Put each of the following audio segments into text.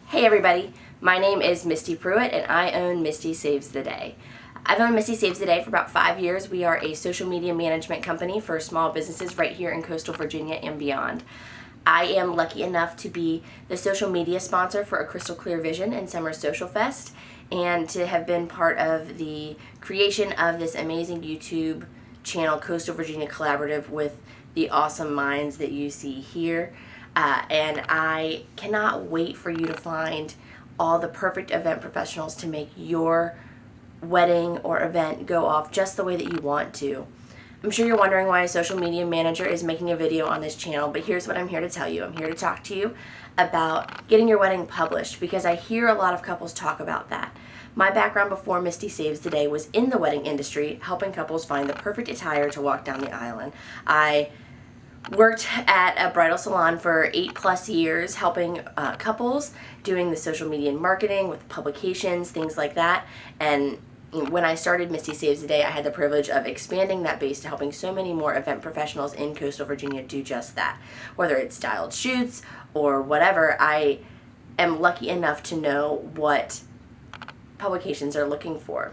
Hey everybody, my name is Misty Pruitt and I own Misty Saves the Day. I've owned Misty Saves the Day for about 5 years. We are a social media management company for small businesses right here in coastal Virginia and beyond. I am lucky enough to be the social media sponsor for A Crystal Clear Vision and Summer Social Fest, and to have been part of the creation of this amazing YouTube channel, Coastal Virginia Collaborative, with the awesome minds that you see here. And I cannot wait for you to find all the perfect event professionals to make your wedding or event go off just the way that you want to. I'm sure you're wondering why a social media manager is making a video on this channel, but here's what I'm here to tell you. I'm here to talk to you about getting your wedding published, because I hear a lot of couples talk about that. My background before Misty Saves the Day was in the wedding industry, helping couples find the perfect attire to walk down the aisle in. I worked at a bridal salon for 8+ years, helping couples, doing the social media and marketing with publications, things like that. And when I started Misty Saves the Day, I had the privilege of expanding that base to helping so many more event professionals in coastal Virginia do just that. Whether it's styled shoots or whatever, I am lucky enough to know what publications are looking for.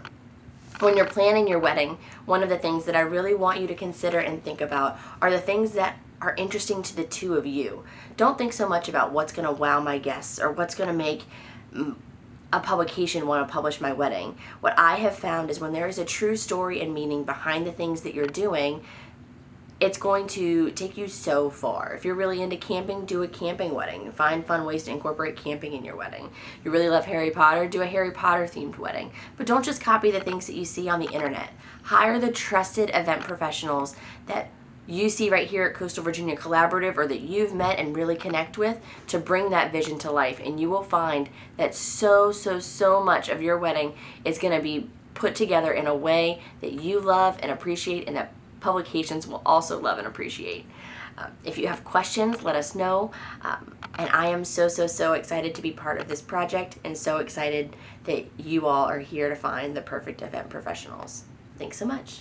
When you're planning your wedding, one of the things that I really want you to consider and think about are the things that are interesting to the two of you. Don't think so much about what's going to wow my guests or what's going to make a publication want to publish my wedding. What I have found is when there is a true story and meaning behind the things that you're doing, it's going to take you so far. If you're really into camping, do a camping wedding. Find fun ways to incorporate camping in your wedding. You really love Harry Potter, do a Harry Potter themed wedding. But don't just copy the things that you see on the internet. Hire the trusted event professionals that you see right here at Coastal Virginia Collaborative, or that you've met and really connect with, to bring that vision to life. And you will find that so much of your wedding is going to be put together in a way that you love and appreciate, and that publications will also love and appreciate. If you have questions, let us know. And I am so excited to be part of this project, and so excited that you all are here to find the perfect event professionals. Thanks so much.